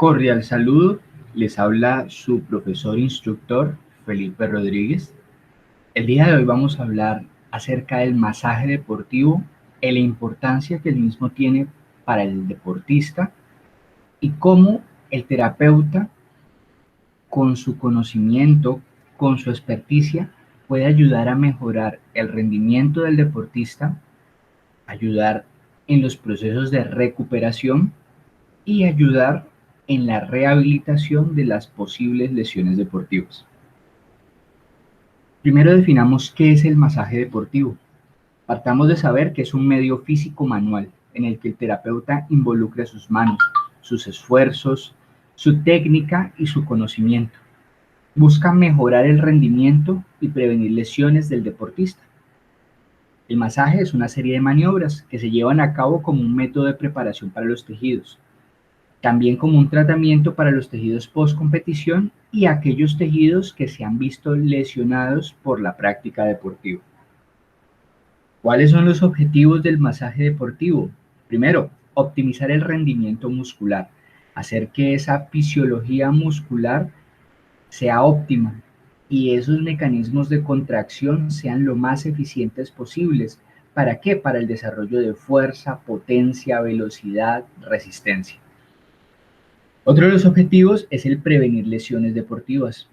Cordial saludo, les habla su profesor instructor Felipe Rodríguez. El día de hoy vamos a hablar acerca del masaje deportivo y la importancia que el mismo tiene para el deportista y cómo el terapeuta, con su conocimiento, con su experticia, puede ayudar a mejorar el rendimiento del deportista, ayudar en los procesos de recuperación y ayudar en la rehabilitación de las posibles lesiones deportivas. Primero definamos qué es el masaje deportivo. Partamos de saber que es un medio físico manual en el que el terapeuta involucra sus manos, sus esfuerzos, su técnica y su conocimiento. Busca mejorar el rendimiento y prevenir lesiones del deportista. El masaje es una serie de maniobras que se llevan a cabo como un método de preparación para los tejidos, también como un tratamiento para los tejidos post-competición y aquellos tejidos que se han visto lesionados por la práctica deportiva. ¿Cuáles son los objetivos del masaje deportivo? Primero, optimizar el rendimiento muscular, hacer que esa fisiología muscular sea óptima y esos mecanismos de contracción sean lo más eficientes posibles. ¿Para qué? Para el desarrollo de fuerza, potencia, velocidad, resistencia. Otro de los objetivos es el prevenir lesiones deportivas.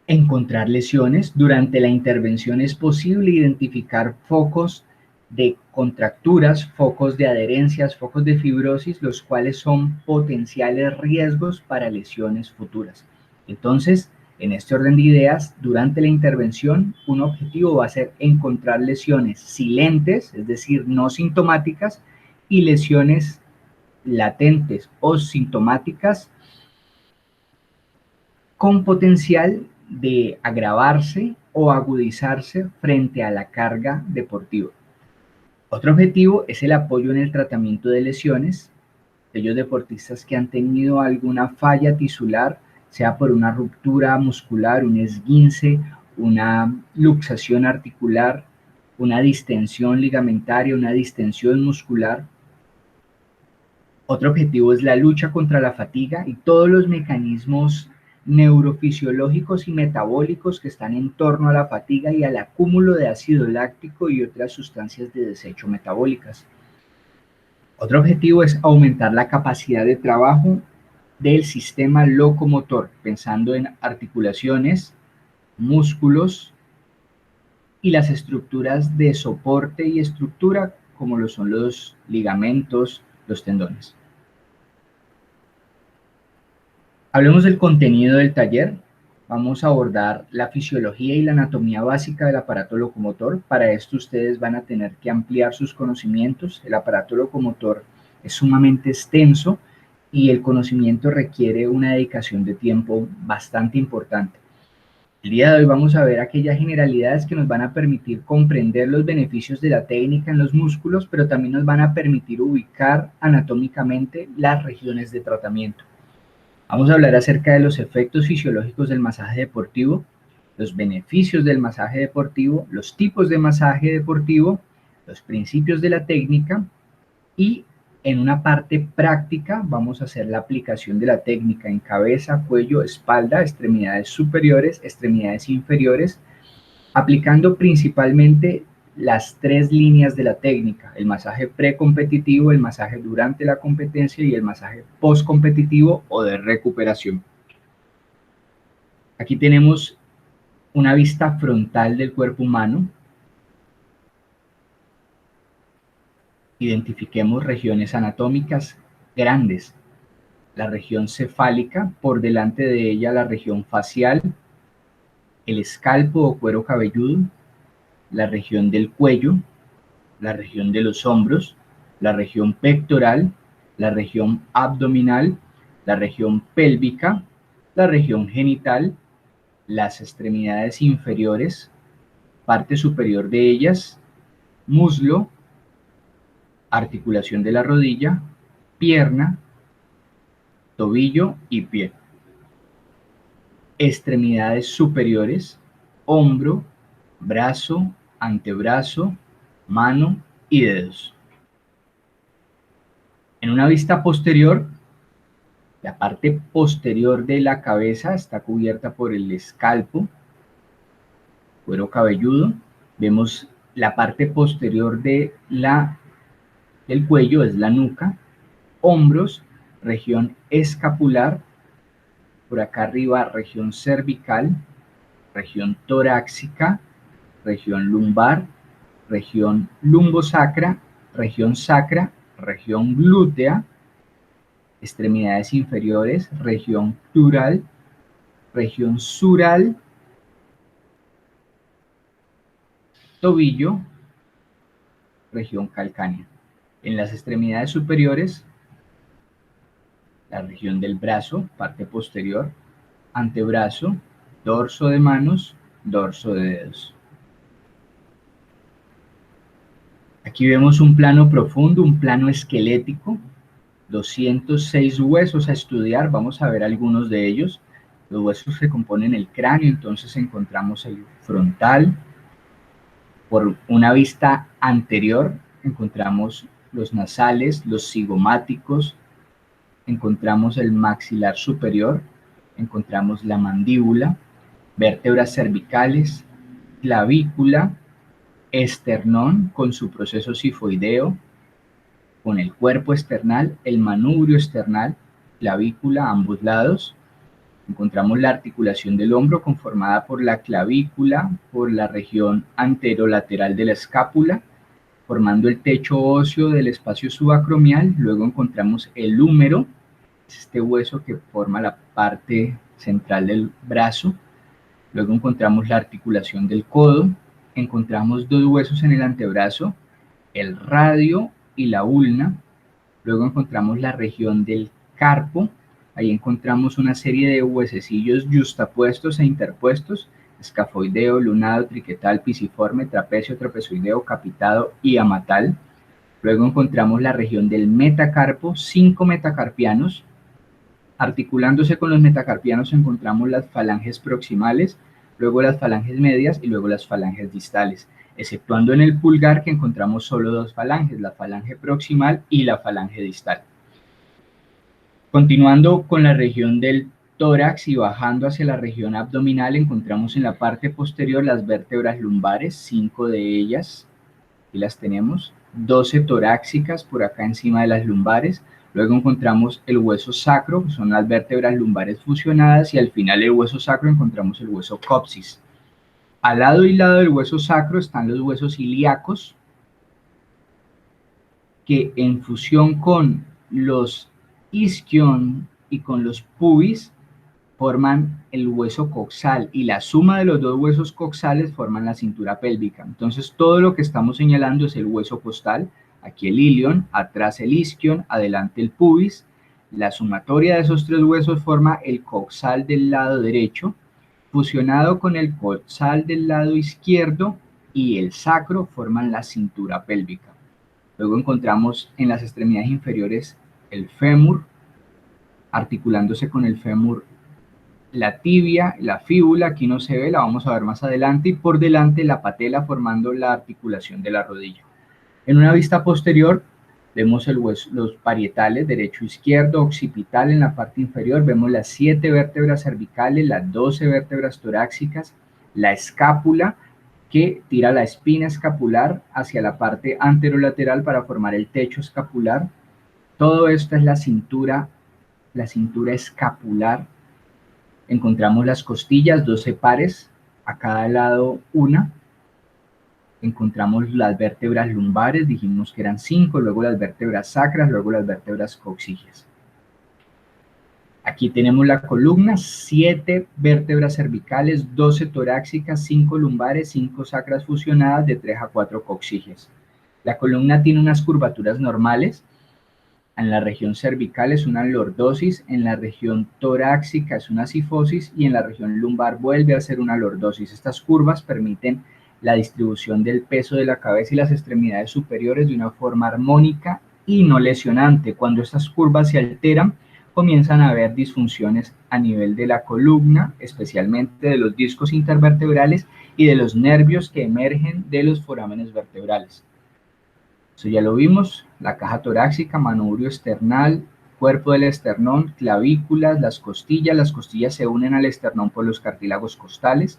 Encontrar lesiones. Durante la intervención es posible identificar focos de contracturas, focos de adherencias, focos de fibrosis, los cuales son potenciales riesgos para lesiones futuras. Entonces, en este orden de ideas, durante la intervención, un objetivo va a ser encontrar lesiones silentes, es decir, no sintomáticas, y lesiones latentes o sintomáticas con potencial de agravarse o agudizarse frente a la carga deportiva. Otro objetivo es el apoyo en el tratamiento de lesiones. Aquellos deportistas que han tenido alguna falla tisular, sea por una ruptura muscular, un esguince, una luxación articular, una distensión ligamentaria, una distensión muscular. Otro objetivo es la lucha contra la fatiga y todos los mecanismos neurofisiológicos y metabólicos que están en torno a la fatiga y al acúmulo de ácido láctico y otras sustancias de desecho metabólicas. Otro objetivo es aumentar la capacidad de trabajo del sistema locomotor, pensando en articulaciones, músculos y las estructuras de soporte y estructura, como lo son los ligamentos, los tendones. Hablemos del contenido del taller. Vamos a abordar la fisiología y la anatomía básica del aparato locomotor. Para esto ustedes van a tener que ampliar sus conocimientos. El aparato locomotor es sumamente extenso y el conocimiento requiere una dedicación de tiempo bastante importante. El día de hoy vamos a ver aquellas generalidades que nos van a permitir comprender los beneficios de la técnica en los músculos, pero también nos van a permitir ubicar anatómicamente las regiones de tratamiento. Vamos a hablar acerca de los efectos fisiológicos del masaje deportivo, los beneficios del masaje deportivo, los tipos de masaje deportivo, los principios de la técnica y en una parte práctica vamos a hacer la aplicación de la técnica en cabeza, cuello, espalda, extremidades superiores, extremidades inferiores, aplicando principalmente las tres líneas de la técnica: el masaje precompetitivo, el masaje durante la competencia y el masaje postcompetitivo o de recuperación. Aquí tenemos una vista frontal del cuerpo humano. Identifiquemos regiones anatómicas grandes. La región cefálica, por delante de ella la región facial, el escalpo o cuero cabelludo, la región del cuello, la región de los hombros, la región pectoral, la región abdominal, la región pélvica, la región genital, las extremidades inferiores, parte superior de ellas, muslo, articulación de la rodilla, pierna, tobillo y pie. Extremidades superiores, hombro, brazo, antebrazo, mano y dedos. En una vista posterior La parte posterior de la cabeza está cubierta por el escalpo, cuero cabelludo. Vemos la parte posterior del cuello, es la nuca, hombros, región escapular, por acá arriba región cervical, región torácica, región lumbar, región lumbosacra, región sacra, región glútea, extremidades inferiores, región crural, región sural, tobillo, región calcánea. En las extremidades superiores, la región del brazo, parte posterior, antebrazo, dorso de manos, dorso de dedos. Aquí vemos un plano profundo, un plano esquelético, 206 huesos a estudiar, vamos a ver algunos de ellos. Los huesos que componen el cráneo, entonces encontramos el frontal. Por una vista anterior encontramos los nasales, los cigomáticos, encontramos el maxilar superior, encontramos la mandíbula, vértebras cervicales, clavícula, esternón con su proceso sifoideo, con el cuerpo esternal, el manubrio esternal, clavícula a ambos lados. Encontramos la articulación del hombro conformada por la clavícula, por la región anterolateral de la escápula, formando el techo óseo del espacio subacromial. Luego encontramos el húmero, este hueso que forma la parte central del brazo. Luego encontramos la articulación del codo. Encontramos dos huesos en el antebrazo, el radio y la ulna. Luego encontramos la región del carpo. Ahí encontramos una serie de huesecillos yuxtapuestos e interpuestos, escafoideo, lunado, triquetal, pisiforme, trapecio, trapezoideo, capitado y amatal. Luego encontramos la región del metacarpo, 5 metacarpianos. Articulándose con los metacarpianos encontramos las falanges proximales, luego las falanges medias y luego las falanges distales, exceptuando en el pulgar que encontramos solo dos falanges, la falange proximal y la falange distal. Continuando con la región del tórax y bajando hacia la región abdominal, encontramos en la parte posterior las vértebras lumbares, 5 de ellas, y las tenemos, 12 torácicas por acá encima de las lumbares. Luego encontramos el hueso sacro, que son las vértebras lumbares fusionadas, y al final del hueso sacro encontramos el hueso coxis. Al lado y lado del hueso sacro están los huesos ilíacos, que en fusión con los isquion y con los pubis forman el hueso coxal, y la suma de los dos huesos coxales forman la cintura pélvica. Entonces todo lo que estamos señalando es el hueso costal, aquí el ilion, atrás el isquion, adelante el pubis. La sumatoria de esos tres huesos forma el coxal del lado derecho, fusionado con el coxal del lado izquierdo, y el sacro forman la cintura pélvica. Luego encontramos en las extremidades inferiores el fémur, articulándose con el fémur la tibia, la fíbula, aquí no se ve, la vamos a ver más adelante, y por delante la patela formando la articulación de la rodilla. En una vista posterior vemos los parietales, derecho e izquierdo, occipital en la parte inferior, vemos las 7 vértebras cervicales, las 12 vértebras torácicas, la escápula que tira la espina escapular hacia la parte anterolateral para formar el techo escapular. Todo esto es la cintura escapular. Encontramos las costillas, 12 pares, a cada lado una. Encontramos las vértebras lumbares, dijimos que eran 5, luego las vértebras sacras, luego las vértebras coxígeas. Aquí tenemos la columna, 7 vértebras cervicales, 12 torácicas, 5 lumbares, 5 sacras fusionadas, de 3 a 4 coxígeas. La columna tiene unas curvaturas normales. En la región cervical es una lordosis, en la región torácica es una sifosis y en la región lumbar vuelve a ser una lordosis. Estas curvas permiten la distribución del peso de la cabeza y las extremidades superiores de una forma armónica y no lesionante. Cuando estas curvas se alteran, comienzan a haber disfunciones a nivel de la columna, especialmente de los discos intervertebrales y de los nervios que emergen de los forámenes vertebrales. Eso ya lo vimos, la caja torácica, manubrio esternal, cuerpo del esternón, clavículas, las costillas se unen al esternón por los cartílagos costales.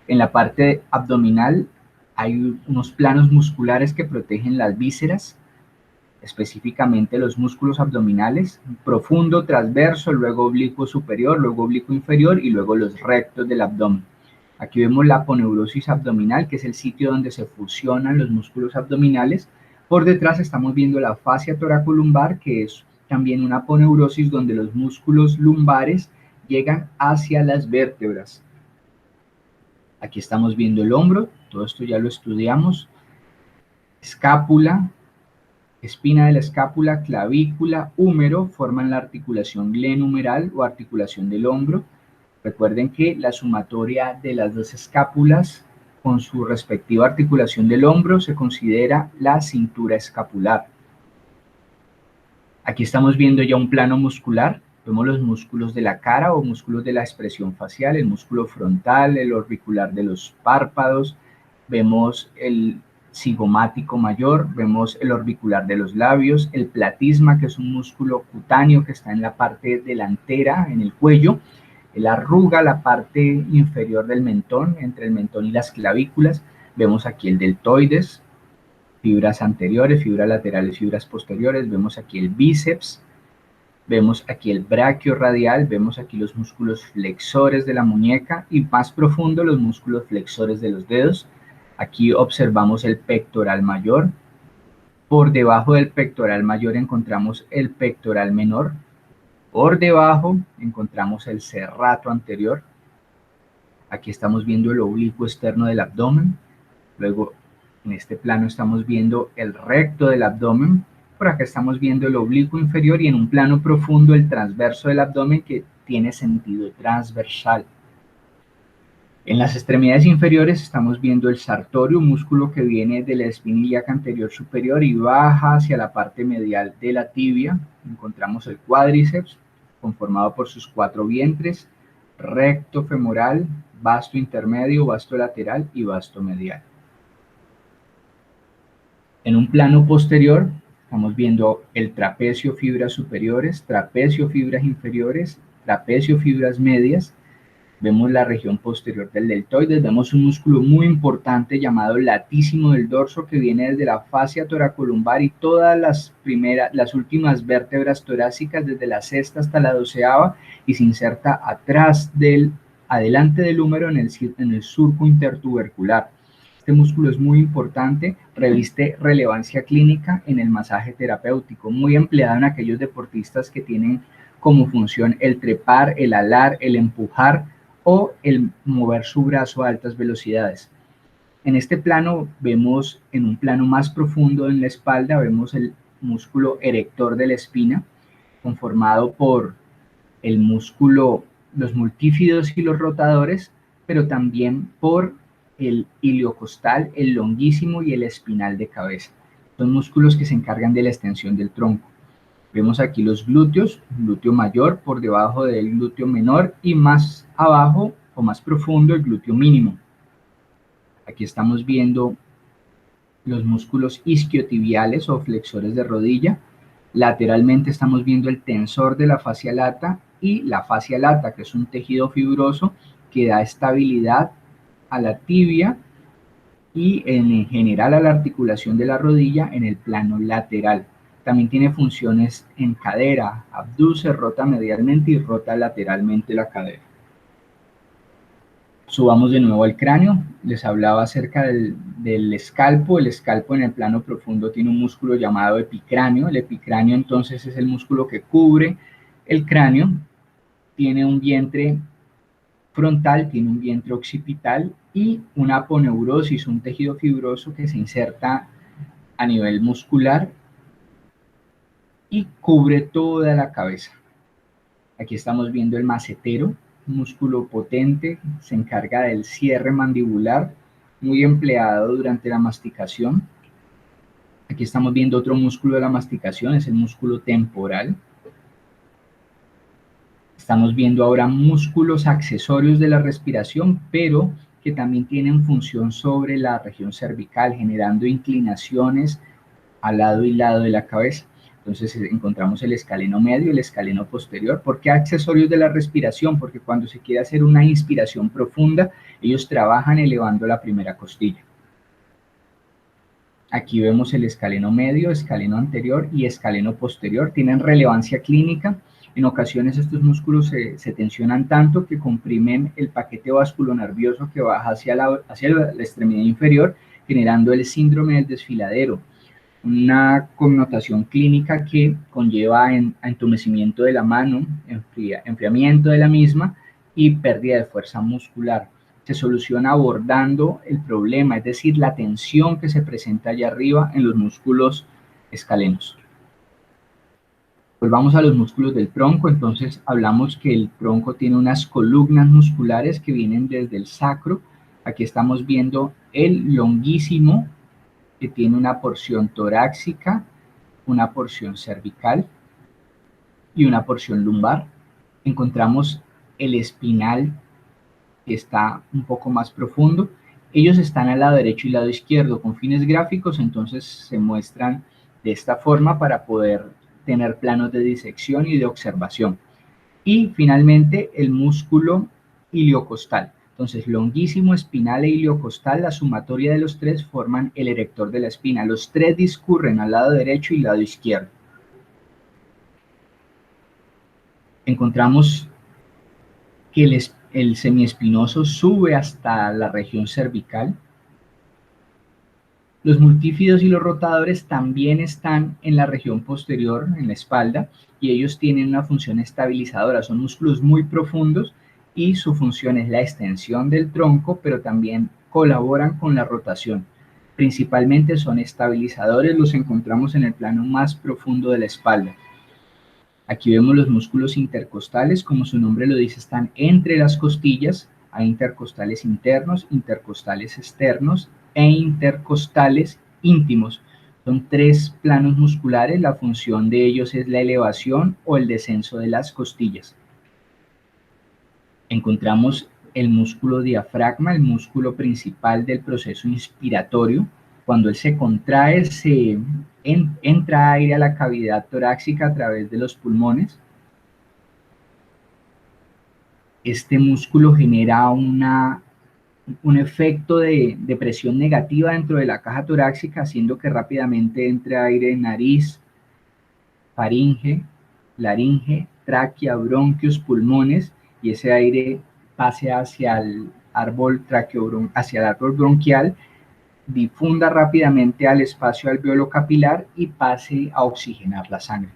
En la parte abdominal hay unos planos musculares que protegen las vísceras, específicamente los músculos abdominales, profundo, transverso, luego oblicuo superior, luego oblicuo inferior y luego los rectos del abdomen. Aquí vemos la aponeurosis abdominal, que es el sitio donde se fusionan los músculos abdominales. Por detrás estamos viendo la fascia toracolumbar, que es también una aponeurosis donde los músculos lumbares llegan hacia las vértebras. Aquí estamos viendo el hombro, todo esto ya lo estudiamos. Escápula, espina de la escápula, clavícula, húmero forman la articulación glenumeral o articulación del hombro. Recuerden que la sumatoria de las dos escápulas con su respectiva articulación del hombro se considera la cintura escapular. Aquí estamos viendo ya un plano muscular. Vemos los músculos de la cara o músculos de la expresión facial, el músculo frontal, el orbicular de los párpados. Vemos el cigomático mayor, vemos el orbicular de los labios, el platisma, que es un músculo cutáneo que está en la parte delantera, en el cuello, la arruga, la parte inferior del mentón, entre el mentón y las clavículas. Vemos aquí el deltoides, fibras anteriores, fibras laterales, fibras posteriores. Vemos aquí el bíceps, vemos aquí el braquio radial, vemos aquí los músculos flexores de la muñeca y más profundo los músculos flexores de los dedos. Aquí observamos el pectoral mayor. Por debajo del pectoral mayor encontramos el pectoral menor. Por debajo encontramos el serrato anterior. Aquí estamos viendo el oblicuo externo del abdomen. Luego, en este plano estamos viendo el recto del abdomen. Por acá estamos viendo el oblicuo inferior y en un plano profundo el transverso del abdomen, que tiene sentido transversal. En las extremidades inferiores estamos viendo el sartorio, un músculo que viene de la espina ilíaca anterior superior y baja hacia la parte medial de la tibia. Encontramos el cuádriceps, conformado por sus 4 vientres, recto femoral, vasto intermedio, vasto lateral y vasto medial. En un plano posterior estamos viendo el trapecio, fibras superiores, trapecio, fibras inferiores, trapecio, fibras medias. Vemos la región posterior del deltoides, vemos un músculo muy importante llamado latísimo del dorso que viene desde la fascia toracolumbar y todas las últimas vértebras torácicas, desde la sexta hasta la 12ª, y se inserta adelante del húmero en el surco intertubercular. Este músculo es muy importante, reviste relevancia clínica en el masaje terapéutico, muy empleado en aquellos deportistas que tienen como función el trepar, el alar, el empujar o el mover su brazo a altas velocidades. En este plano vemos, en un plano más profundo en la espalda, vemos el músculo erector de la espina, conformado por el músculo, los multífidos y los rotadores, pero también por el iliocostal, el longuísimo y el espinal de cabeza. Son músculos que se encargan de la extensión del tronco. Vemos aquí los glúteos, glúteo mayor por debajo del glúteo menor y más abajo o más profundo el glúteo mínimo. Aquí estamos viendo los músculos isquiotibiales o flexores de rodilla. Lateralmente estamos viendo el tensor de la fascia lata y la fascia lata, que es un tejido fibroso que da estabilidad a la tibia y en general a la articulación de la rodilla en el plano lateral. También tiene funciones en cadera, abduce, rota medialmente y rota lateralmente la cadera. Subamos de nuevo al cráneo. Les hablaba acerca del escalpo. El escalpo en el plano profundo tiene un músculo llamado epicráneo. El epicráneo entonces es el músculo que cubre el cráneo. Tiene un vientre frontal, tiene un vientre occipital y una aponeurosis, un tejido fibroso que se inserta a nivel muscular y cubre toda la cabeza. Aquí estamos viendo el macetero, un músculo potente, se encarga del cierre mandibular, muy empleado durante la masticación. Aquí estamos viendo otro músculo de la masticación, es el músculo temporal. Estamos viendo ahora músculos accesorios de la respiración, pero que también tienen función sobre la región cervical, generando inclinaciones al lado y lado de la cabeza. Entonces encontramos el escaleno medio y el escaleno posterior. ¿Por qué accesorios de la respiración? Porque cuando se quiere hacer una inspiración profunda, ellos trabajan elevando la primera costilla. Aquí vemos el escaleno medio, escaleno anterior y escaleno posterior. Tienen relevancia clínica. En ocasiones estos músculos se tensionan tanto que comprimen el paquete vasculonervioso que baja hacia la extremidad inferior, generando el síndrome del desfiladero, una connotación clínica que conlleva a entumecimiento de la mano, enfriamiento de la misma y pérdida de fuerza muscular. Se soluciona abordando el problema, es decir, la tensión que se presenta allá arriba en los músculos escalenos. Volvamos a los músculos del tronco. Entonces hablamos que el tronco tiene unas columnas musculares que vienen desde el sacro. Aquí estamos viendo el longuísimo, que tiene una porción torácica, una porción cervical y una porción lumbar. Encontramos el espinal, que está un poco más profundo. Ellos están al lado derecho y lado izquierdo. Con fines gráficos, entonces se muestran de esta forma para poder tener planos de disección y de observación. Y finalmente el músculo iliocostal. Entonces, longuísimo, espinal e iliocostal, la sumatoria de los tres forman el erector de la espina. Los tres discurren al lado derecho y lado izquierdo. Encontramos que el semiespinoso sube hasta la región cervical. Los multífidos y los rotadores también están en la región posterior, en la espalda, y ellos tienen una función estabilizadora. Son músculos muy profundos y su función es la extensión del tronco, pero también colaboran con la rotación. Principalmente son estabilizadores, los encontramos en el plano más profundo de la espalda. Aquí vemos los músculos intercostales, como su nombre lo dice, están entre las costillas. Hay intercostales internos, intercostales externos e intercostales íntimos. Son tres planos musculares, la función de ellos es la elevación o el descenso de las costillas. Encontramos el músculo diafragma, el músculo principal del proceso inspiratorio. Cuando él se contrae, entra aire a la cavidad torácica a través de los pulmones. Este músculo genera un efecto de presión negativa dentro de la caja torácica, haciendo que rápidamente entre aire en nariz, faringe, laringe, tráquea, bronquios, pulmones, y ese aire pase hacia el árbol bronquial, difunda rápidamente al espacio alveolo capilar y pase a oxigenar la sangre.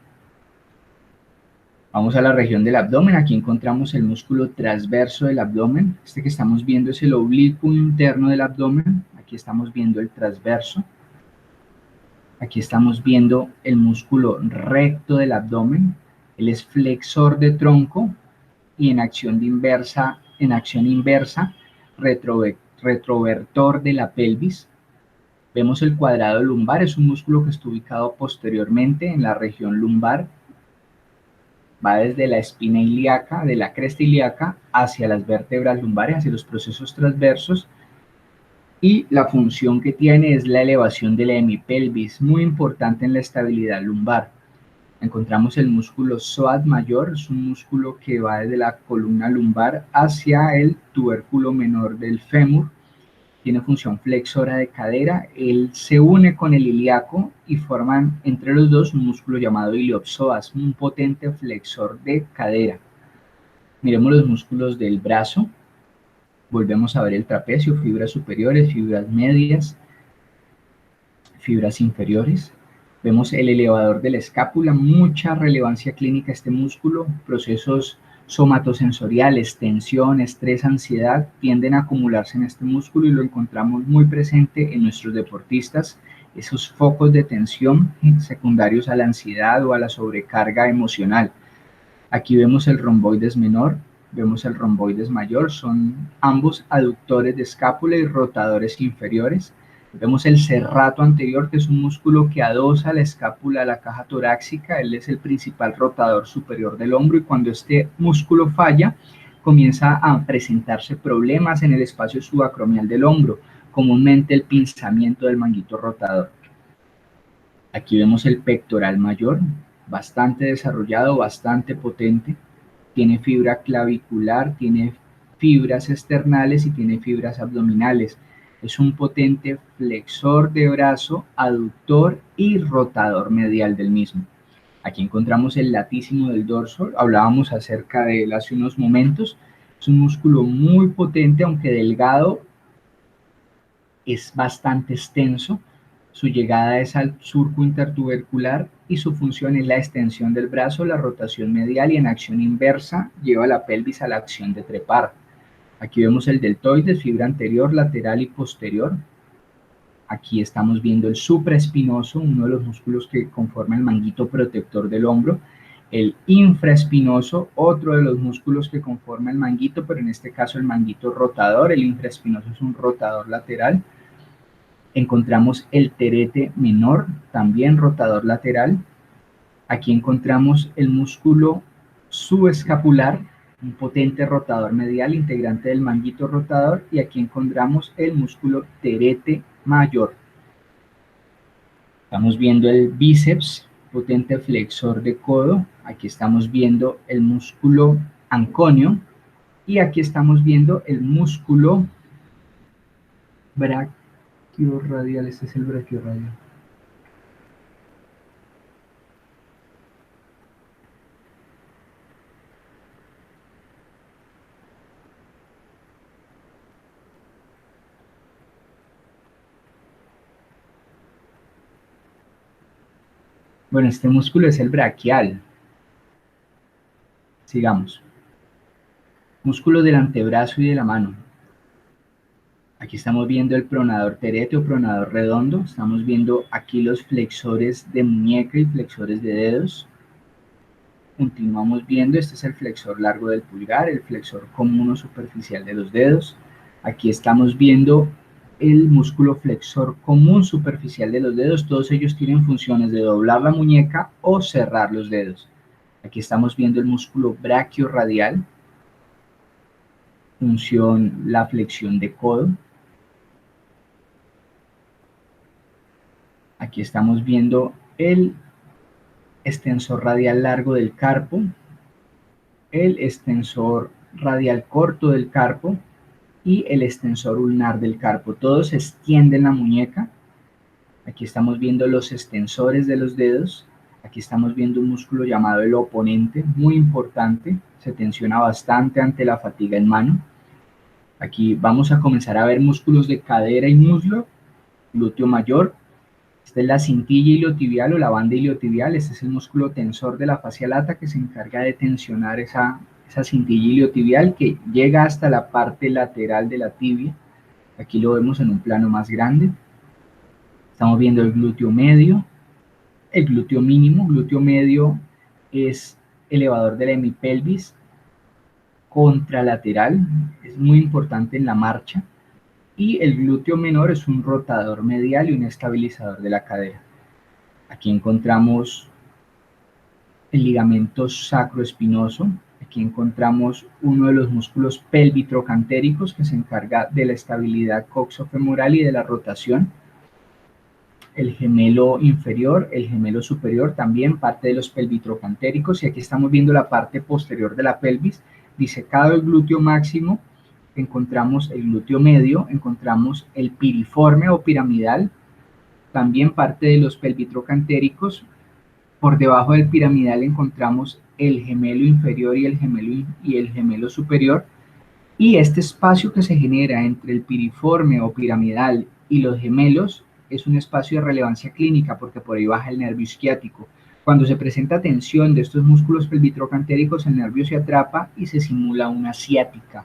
Vamos a la región del abdomen. Aquí encontramos el músculo transverso del abdomen. Este que estamos viendo es el oblicuo interno del abdomen. Aquí estamos viendo el transverso. Aquí estamos viendo el músculo recto del abdomen. Él es flexor de tronco y en acción inversa, retrovertor de la pelvis. Vemos el cuadrado lumbar, es un músculo que está ubicado posteriormente en la región lumbar. Va desde la espina ilíaca, de la cresta ilíaca, hacia las vértebras lumbares, hacia los procesos transversos. Y la función que tiene es la elevación de la hemipelvis, muy importante en la estabilidad lumbar. Encontramos el músculo psoas mayor, es un músculo que va desde la columna lumbar hacia el tubérculo menor del fémur. Tiene función flexora de cadera. Él se une con el ilíaco y forman entre los dos un músculo llamado iliopsoas, un potente flexor de cadera. Miremos los músculos del brazo. Volvemos a ver el trapecio, fibras superiores, fibras medias, fibras inferiores. Vemos el elevador de la escápula, mucha relevancia clínica este músculo. Procesos somatosensoriales, tensión, estrés, ansiedad tienden a acumularse en este músculo y lo encontramos muy presente en nuestros deportistas. Esos focos de tensión secundarios a la ansiedad o a la sobrecarga emocional. Aquí vemos el romboides menor, vemos el romboides mayor, son ambos aductores de escápula y rotadores inferiores. Vemos el serrato anterior, que es un músculo que adosa la escápula a la caja torácica. Él es el principal rotador superior del hombro y cuando este músculo falla, comienza a presentarse problemas en el espacio subacromial del hombro, comúnmente el pinzamiento del manguito rotador. Aquí vemos el pectoral mayor, bastante desarrollado, bastante potente. Tiene fibra clavicular, tiene fibras externales y tiene fibras abdominales. Es un potente flexor de brazo, aductor y rotador medial del mismo. Aquí encontramos el latísimo del dorso, hablábamos acerca de él hace unos momentos. Es un músculo muy potente, aunque delgado, es bastante extenso. Su llegada es al surco intertubercular y su función es la extensión del brazo, la rotación medial, y en acción inversa lleva la pelvis a la acción de trepar. Aquí vemos el deltoides, fibra anterior, lateral y posterior. Aquí estamos viendo el supraespinoso, uno de los músculos que conforma el manguito protector del hombro. El infraespinoso, otro de los músculos que conforma el manguito, pero en este caso el manguito rotador. El infraespinoso es un rotador lateral. Encontramos el terete menor, también rotador lateral. Aquí encontramos el músculo subescapular, un potente rotador medial, integrante del manguito rotador. Y aquí encontramos el músculo terete mayor. Estamos viendo el bíceps, potente flexor de codo. Aquí estamos viendo el músculo anconio. Y aquí estamos viendo el músculo brachiorradial. Este es el brachiorradial. Bueno, este músculo es el braquial. Sigamos. Músculo del antebrazo y de la mano. Aquí estamos viendo el pronador terete o pronador redondo. Estamos viendo aquí los flexores de muñeca y flexores de dedos. Continuamos viendo, este es el flexor largo del pulgar, el flexor común o superficial de los dedos. Aquí estamos viendo el músculo flexor común superficial de los dedos. Todos ellos tienen funciones de doblar la muñeca o cerrar los dedos. Aquí estamos viendo el músculo brachiorradial, función la flexión de codo. Aquí estamos viendo el extensor radial largo del carpo, el extensor radial corto del carpo y el extensor ulnar del carpo. Todos extienden la muñeca. Aquí estamos viendo los extensores de los dedos. Aquí estamos viendo un músculo llamado el oponente, muy importante. Se tensiona bastante ante la fatiga en mano. Aquí vamos a comenzar a ver músculos de cadera y muslo, glúteo mayor. Esta es la cintilla iliotibial o la banda iliotibial. Este es el músculo tensor de la fascia lata que se encarga de tensionar esa cintilla iliotibial que llega hasta la parte lateral de la tibia. Aquí lo vemos en un plano más grande. Estamos viendo el glúteo medio, el glúteo mínimo. Glúteo medio es elevador de la hemipelvis contralateral, es muy importante en la marcha. Y el glúteo menor es un rotador medial y un estabilizador de la cadera. Aquí encontramos el ligamento sacroespinoso. Aquí encontramos uno de los músculos pelvitrocantéricos que se encarga de la estabilidad coxofemoral y de la rotación. El gemelo inferior, el gemelo superior, también parte de los pelvitrocantéricos. Y aquí estamos viendo la parte posterior de la pelvis, disecado el glúteo máximo. Encontramos el glúteo medio, encontramos el piriforme o piramidal, también parte de los pelvitrocantéricos. Por debajo del piramidal encontramos el gemelo inferior y el gemelo superior. Y este espacio que se genera entre el piriforme o piramidal y los gemelos es un espacio de relevancia clínica porque por ahí baja el nervio isquiático. Cuando se presenta tensión de estos músculos pelvitrocantéricos, el nervio se atrapa y se simula una ciática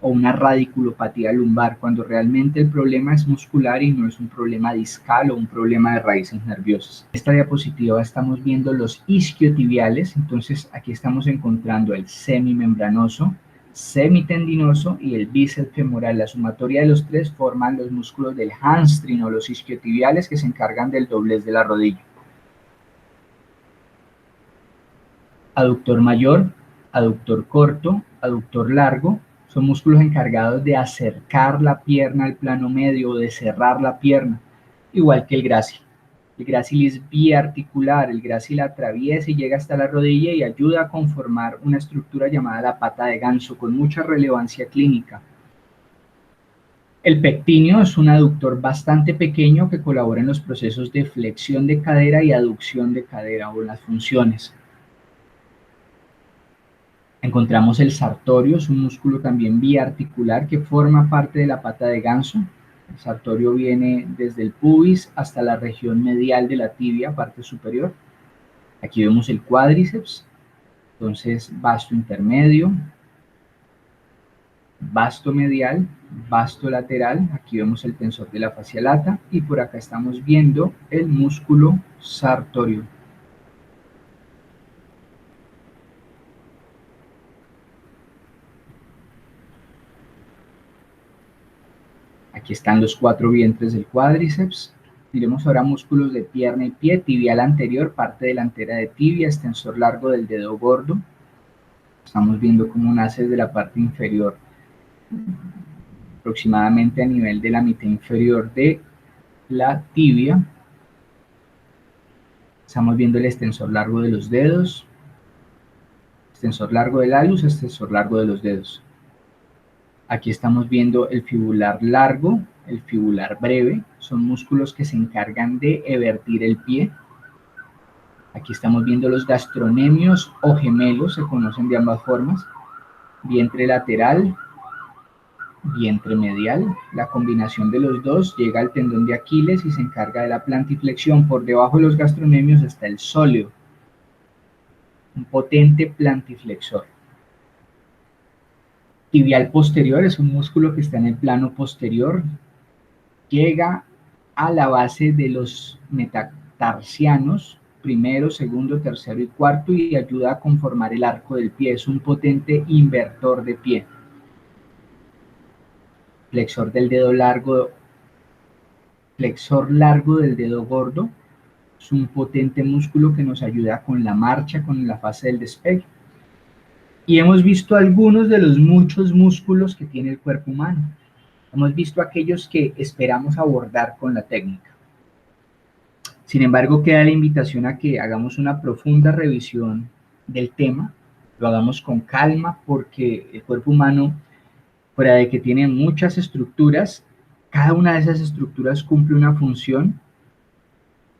o una radiculopatía lumbar, cuando realmente el problema es muscular y no es un problema discal o un problema de raíces nerviosas. En esta diapositiva estamos viendo los isquiotibiales. Entonces aquí estamos encontrando el semimembranoso, semitendinoso y el bíceps femoral. La sumatoria de los tres forman los músculos del hamstring o los isquiotibiales que se encargan del doblez de la rodilla. Aductor mayor, aductor corto, aductor largo, son músculos encargados de acercar la pierna al plano medio o de cerrar la pierna, igual que el grácil. El grácil es biarticular, el grácil atraviesa y llega hasta la rodilla y ayuda a conformar una estructura llamada la pata de ganso, con mucha relevancia clínica. El pectíneo es un aductor bastante pequeño que colabora en los procesos de flexión de cadera y aducción de cadera o en las funciones. Encontramos el sartorio, es un músculo también biarticular que forma parte de la pata de ganso. El sartorio viene desde el pubis hasta la región medial de la tibia, parte superior. Aquí vemos el cuádriceps, entonces vasto intermedio, vasto medial, vasto lateral, aquí vemos el tensor de la fascia lata y por acá estamos viendo el músculo sartorio. Aquí están los 4 vientres del cuádriceps. Miremos ahora músculos de pierna y pie, tibial anterior, parte delantera de tibia, extensor largo del dedo gordo. Estamos viendo cómo nace desde la parte inferior, aproximadamente a nivel de la mitad inferior de la tibia. Estamos viendo el extensor largo de los dedos, extensor largo del halus, extensor largo de los dedos. Aquí estamos viendo el fibular largo, el fibular breve, son músculos que se encargan de evertir el pie. Aquí estamos viendo los gastronemios o gemelos, se conocen de ambas formas, vientre lateral, vientre medial. La combinación de los dos llega al tendón de Aquiles y se encarga de la plantiflexión. Por debajo de los gastronemios está el sóleo, un potente plantiflexor. Tibial posterior es un músculo que está en el plano posterior, llega a la base de los metatarsianos, primero, segundo, tercero y cuarto, y ayuda a conformar el arco del pie. Es un potente invertor de pie. Flexor del dedo largo, flexor largo del dedo gordo, es un potente músculo que nos ayuda con la marcha, con la fase del despegue. Y hemos visto algunos de los muchos músculos que tiene el cuerpo humano. Hemos visto aquellos que esperamos abordar con la técnica. Sin embargo, queda la invitación a que hagamos una profunda revisión del tema, lo hagamos con calma, porque el cuerpo humano, fuera de que tiene muchas estructuras, cada una de esas estructuras cumple una función.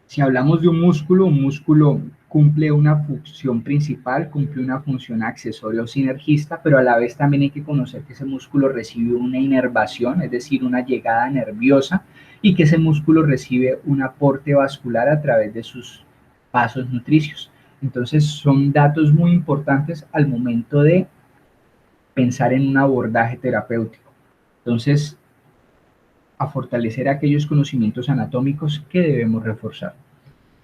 Si hablamos de un músculo cumple una función principal, cumple una función accesoria o sinergista, pero a la vez también hay que conocer que ese músculo recibe una inervación, es decir, una llegada nerviosa, y que ese músculo recibe un aporte vascular a través de sus vasos nutricios. Entonces son datos muy importantes al momento de pensar en un abordaje terapéutico. Entonces, a fortalecer aquellos conocimientos anatómicos que debemos reforzar.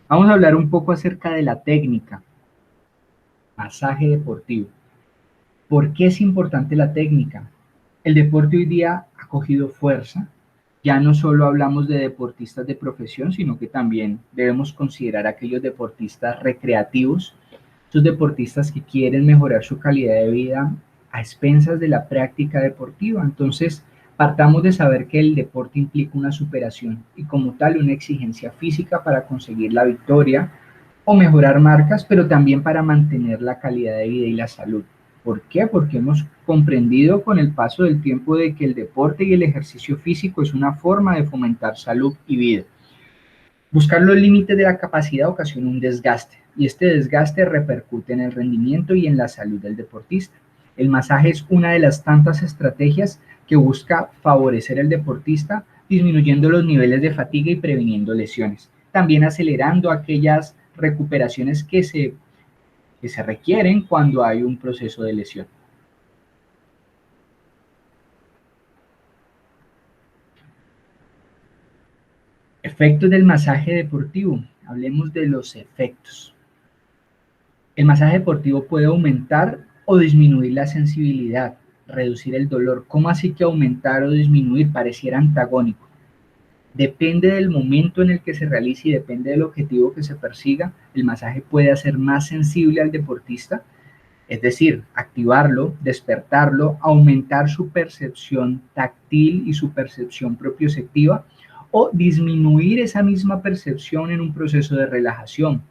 Vamos a hablar un poco acerca de la técnica, masaje deportivo. ¿Por qué es importante la técnica? El deporte hoy día ha cogido fuerza. Ya no solo hablamos de deportistas de profesión, sino que también debemos considerar a aquellos deportistas recreativos, esos deportistas que quieren mejorar su calidad de vida a expensas de la práctica deportiva. Entonces, partamos de saber que el deporte implica una superación y como tal una exigencia física para conseguir la victoria o mejorar marcas, pero también para mantener la calidad de vida y la salud. ¿Por qué? Porque hemos comprendido con el paso del tiempo de que el deporte y el ejercicio físico es una forma de fomentar salud y vida. Buscar los límites de la capacidad ocasiona un desgaste y este desgaste repercute en el rendimiento y en la salud del deportista. El masaje es una de las tantas estrategias que busca favorecer al deportista, disminuyendo los niveles de fatiga y previniendo lesiones. También acelerando aquellas recuperaciones que se requieren cuando hay un proceso de lesión. Efectos del masaje deportivo. Hablemos de los efectos. El masaje deportivo puede aumentar o disminuir la sensibilidad, reducir el dolor. ¿Cómo así que aumentar o disminuir? Pareciera antagónico. Depende del momento en el que se realice y depende del objetivo que se persiga. El masaje puede hacer más sensible al deportista, es decir, activarlo, despertarlo, aumentar su percepción táctil y su percepción propioceptiva, o disminuir esa misma percepción en un proceso de relajación.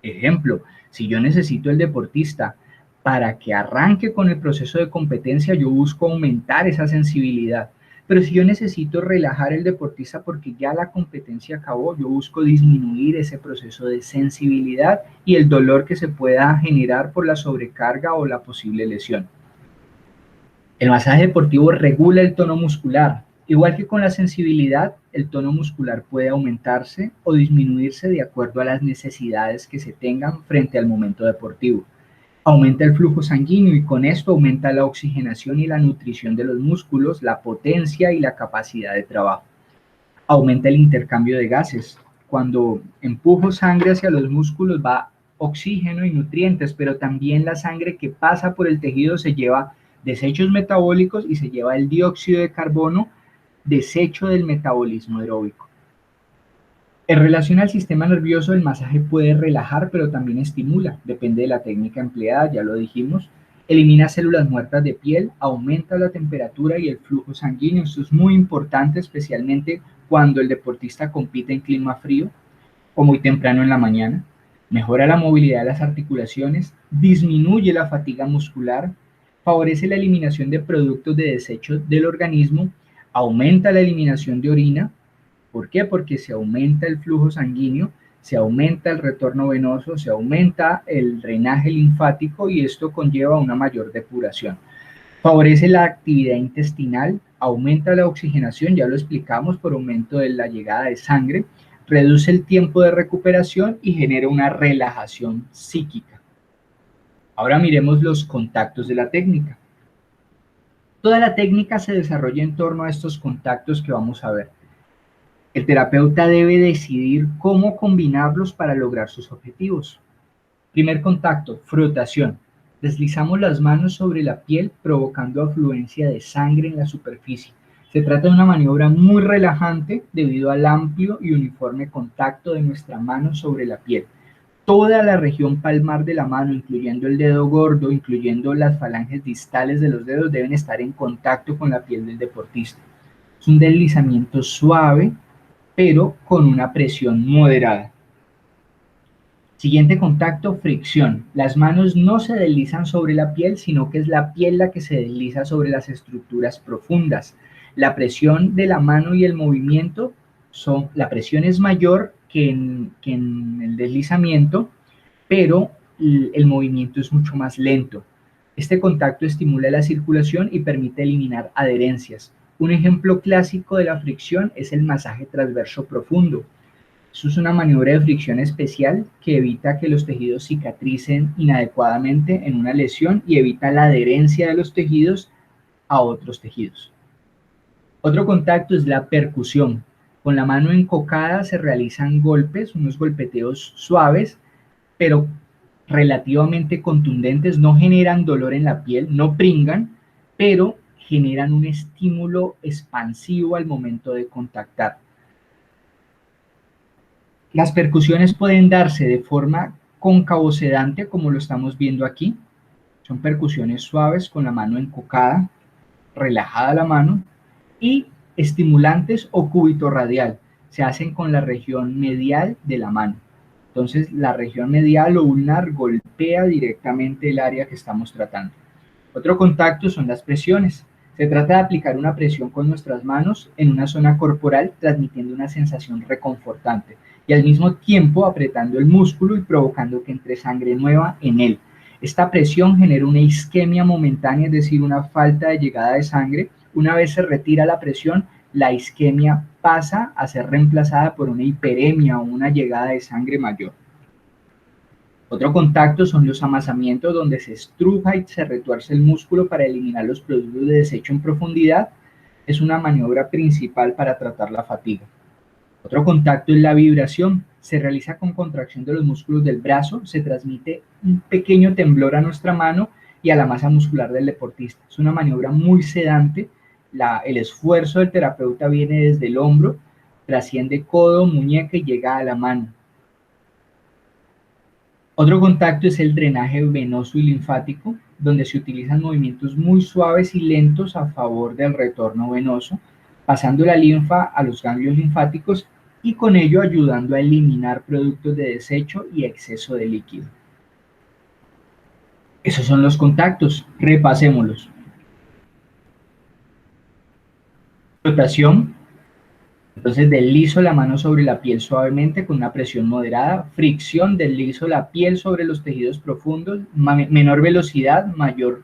Ejemplo, si yo necesito el deportista para que arranque con el proceso de competencia, yo busco aumentar esa sensibilidad. Pero si yo necesito relajar el deportista porque ya la competencia acabó, yo busco disminuir ese proceso de sensibilidad y el dolor que se pueda generar por la sobrecarga o la posible lesión. El masaje deportivo regula el tono muscular. Igual que con la sensibilidad, el tono muscular puede aumentarse o disminuirse de acuerdo a las necesidades que se tengan frente al momento deportivo. Aumenta el flujo sanguíneo y con esto aumenta la oxigenación y la nutrición de los músculos, la potencia y la capacidad de trabajo. Aumenta el intercambio de gases. Cuando empujo sangre hacia los músculos va oxígeno y nutrientes, pero también la sangre que pasa por el tejido se lleva desechos metabólicos y se lleva el dióxido de carbono, desecho del metabolismo aeróbico. En relación al sistema nervioso, el masaje puede relajar, pero también estimula, depende de la técnica empleada, ya lo dijimos. Elimina células muertas de piel, aumenta la temperatura y el flujo sanguíneo. Esto es muy importante, especialmente cuando el deportista compite en clima frío o muy temprano en la mañana. Mejora la movilidad de las articulaciones, disminuye la fatiga muscular, favorece la eliminación de productos de desecho del organismo, aumenta la eliminación de orina. ¿Por qué? Porque se aumenta el flujo sanguíneo, se aumenta el retorno venoso, se aumenta el drenaje linfático y esto conlleva una mayor depuración. Favorece la actividad intestinal, aumenta la oxigenación, ya lo explicamos, por aumento de la llegada de sangre, reduce el tiempo de recuperación y genera una relajación psíquica. Ahora miremos los contactos de la técnica. Toda la técnica se desarrolla en torno a estos contactos que vamos a ver. El terapeuta debe decidir cómo combinarlos para lograr sus objetivos. Primer contacto, frotación. Deslizamos las manos sobre la piel provocando afluencia de sangre en la superficie. Se trata de una maniobra muy relajante debido al amplio y uniforme contacto de nuestra mano sobre la piel. Toda la región palmar de la mano, incluyendo el dedo gordo, incluyendo las falanges distales de los dedos, deben estar en contacto con la piel del deportista. Es un deslizamiento suave, pero con una presión moderada. Siguiente contacto, fricción. Las manos no se deslizan sobre la piel, sino que es la piel la que se desliza sobre las estructuras profundas. La presión de la mano y el movimiento la presión es mayor que en el deslizamiento, pero el movimiento es mucho más lento. Este contacto estimula la circulación y permite eliminar adherencias. Un ejemplo clásico de la fricción es el masaje transverso profundo. Eso es una maniobra de fricción especial que evita que los tejidos cicatricen inadecuadamente en una lesión y evita la adherencia de los tejidos a otros tejidos. Otro contacto es la percusión. Con la mano encocada se realizan golpes, unos golpeteos suaves, pero relativamente contundentes, no generan dolor en la piel, no pringan, pero generan un estímulo expansivo al momento de contactar. Las percusiones pueden darse de forma cóncavo-sedante, como lo estamos viendo aquí. Son percusiones suaves con la mano encocada, relajada la mano, y estimulantes o cúbito radial. Se hacen con la región medial de la mano. Entonces, la región medial o ulnar golpea directamente el área que estamos tratando. Otro contacto son las presiones. Se trata de aplicar una presión con nuestras manos en una zona corporal, transmitiendo una sensación reconfortante y al mismo tiempo apretando el músculo y provocando que entre sangre nueva en él. Esta presión genera una isquemia momentánea, es decir, una falta de llegada de sangre. Una vez se retira la presión, la isquemia pasa a ser reemplazada por una hiperemia o una llegada de sangre mayor. Otro contacto son los amasamientos, donde se estruja y se retuerce el músculo para eliminar los productos de desecho en profundidad. Es una maniobra principal para tratar la fatiga. Otro contacto es la vibración. Se realiza con contracción de los músculos del brazo. Se transmite un pequeño temblor a nuestra mano y a la masa muscular del deportista. Es una maniobra muy sedante. El esfuerzo del terapeuta viene desde el hombro, trasciende codo, muñeca y llega a la mano. Otro contacto es el drenaje venoso y linfático, donde se utilizan movimientos muy suaves y lentos a favor del retorno venoso. pasando la linfa a los ganglios linfáticos y con ello ayudando a eliminar productos de desecho y exceso de líquido. Esos son los contactos, repasémoslos. Rotación. Entonces deslizo la mano sobre la piel suavemente con una presión moderada. Fricción, deslizo la piel sobre los tejidos profundos. Menor velocidad, mayor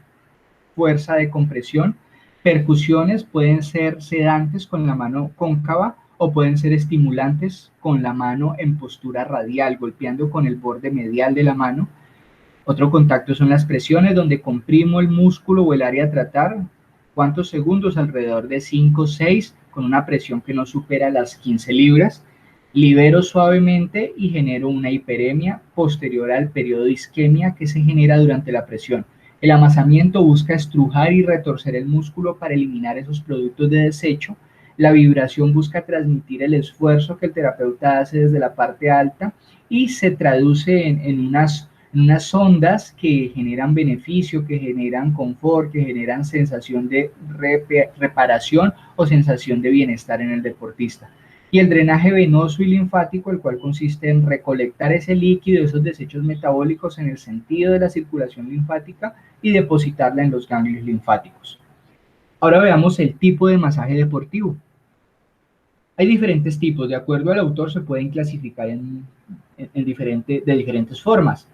fuerza de compresión. Percusiones pueden ser sedantes con la mano cóncava o pueden ser estimulantes con la mano en postura radial, golpeando con el borde medial de la mano. Otro contacto son las presiones, donde comprimo el músculo o el área a tratar. ¿Cuántos segundos? Alrededor de 5 o 6, con una presión que no supera las 15 libras. Libero suavemente y genero una hiperemia posterior al periodo de isquemia que se genera durante la presión. El amasamiento busca estrujar y retorcer el músculo para eliminar esos productos de desecho. La vibración busca transmitir el esfuerzo que el terapeuta hace desde la parte alta y se traduce en unas ondas que generan beneficio, que generan confort, que generan sensación de reparación o sensación de bienestar en el deportista. Y el drenaje venoso y linfático, el cual consiste en recolectar ese líquido, esos desechos metabólicos en el sentido de la circulación linfática y depositarla en los ganglios linfáticos. Ahora veamos el tipo de masaje deportivo. Hay diferentes tipos, de acuerdo al autor se pueden clasificar de diferentes formas.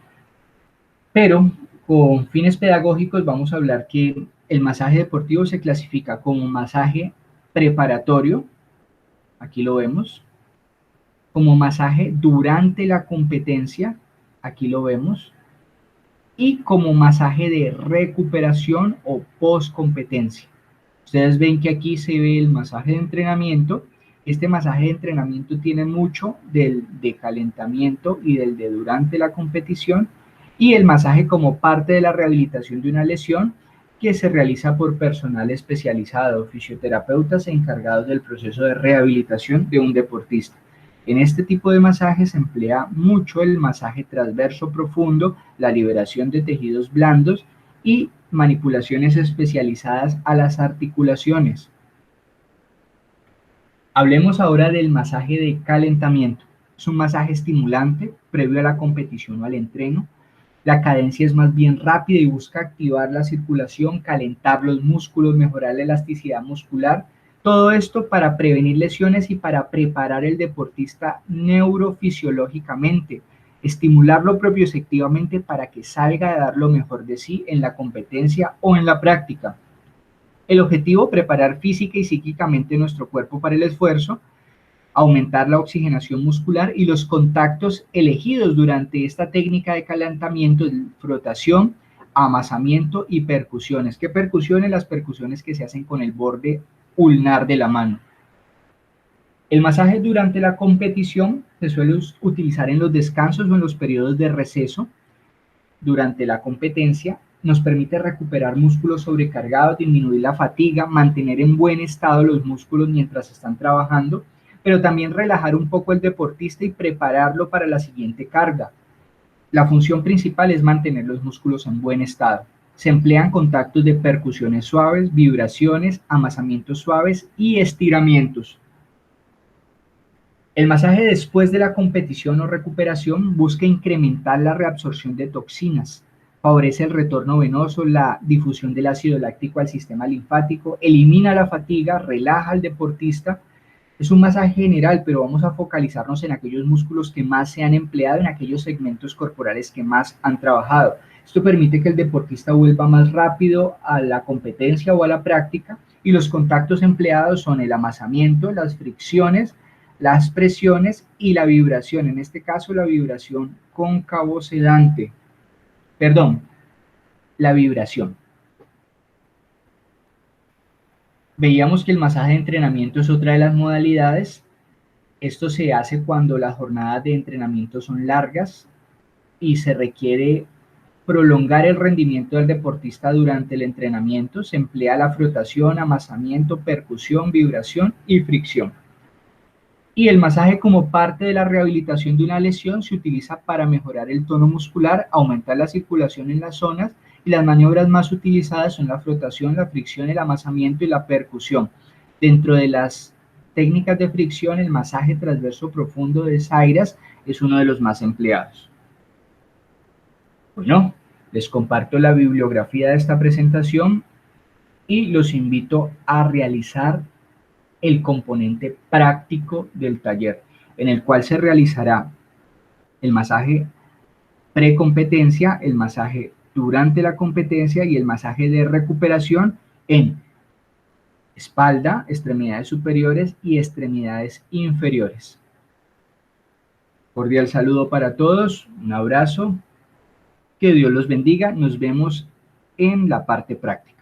Pero con fines pedagógicos vamos a hablar que el masaje deportivo se clasifica como masaje preparatorio, aquí lo vemos, como masaje durante la competencia, aquí lo vemos, y como masaje de recuperación o post competencia. Ustedes ven que aquí se ve el masaje de entrenamiento. Este masaje de entrenamiento tiene mucho del de calentamiento y del de durante la competición, y el masaje como parte de la rehabilitación de una lesión que se realiza por personal especializado, fisioterapeutas encargados del proceso de rehabilitación de un deportista. En este tipo de masaje se emplea mucho el masaje transverso profundo, la liberación de tejidos blandos y manipulaciones especializadas a las articulaciones. Hablemos ahora del masaje de calentamiento. Es un masaje estimulante previo a la competición o al entreno. La cadencia es más bien rápida y busca activar la circulación, calentar los músculos, mejorar la elasticidad muscular. Todo esto para prevenir lesiones y para preparar al deportista neurofisiológicamente, estimularlo propioceptivamente para que salga a dar lo mejor de sí en la competencia o en la práctica. El objetivo, preparar física y psíquicamente nuestro cuerpo para el esfuerzo, aumentar la oxigenación muscular y los contactos elegidos durante esta técnica de calentamiento, frotación, amasamiento y percusiones. ¿Qué percusiones? Las percusiones que se hacen con el borde ulnar de la mano. El masaje durante la competición se suele utilizar en los descansos o en los periodos de receso durante la competencia. Nos permite recuperar músculos sobrecargados, disminuir la fatiga, mantener en buen estado los músculos mientras están trabajando, pero también relajar un poco al deportista y prepararlo para la siguiente carga. La función principal es mantener los músculos en buen estado. Se emplean contactos de percusiones suaves, vibraciones, amasamientos suaves y estiramientos. El masaje después de la competición o recuperación busca incrementar la reabsorción de toxinas, favorece el retorno venoso, la difusión del ácido láctico al sistema linfático, elimina la fatiga, relaja al deportista. Es un masaje general, pero vamos a focalizarnos en aquellos músculos que más se han empleado, en aquellos segmentos corporales que más han trabajado. Esto permite que el deportista vuelva más rápido a la competencia o a la práctica, y los contactos empleados son el amasamiento, las fricciones, las presiones y la vibración, en este caso la vibración cóncavo sedante. Perdón, la vibración. Veíamos que el masaje de entrenamiento es otra de las modalidades. Esto se hace cuando las jornadas de entrenamiento son largas y se requiere prolongar el rendimiento del deportista durante el entrenamiento. Se emplea la frotación, amasamiento, percusión, vibración y fricción. Y el masaje como parte de la rehabilitación de una lesión se utiliza para mejorar el tono muscular, aumentar la circulación en las zonas, y las maniobras más utilizadas son la frotación, la fricción, el amasamiento y la percusión. Dentro de las técnicas de fricción, el masaje transverso profundo de Sairas es uno de los más empleados. Bueno, les comparto la bibliografía de esta presentación y los invito a realizar el componente práctico del taller, en el cual se realizará el masaje precompetencia, el masaje durante la competencia y el masaje de recuperación en espalda, extremidades superiores y extremidades inferiores. Cordial saludo para todos, un abrazo, que Dios los bendiga, nos vemos en la parte práctica.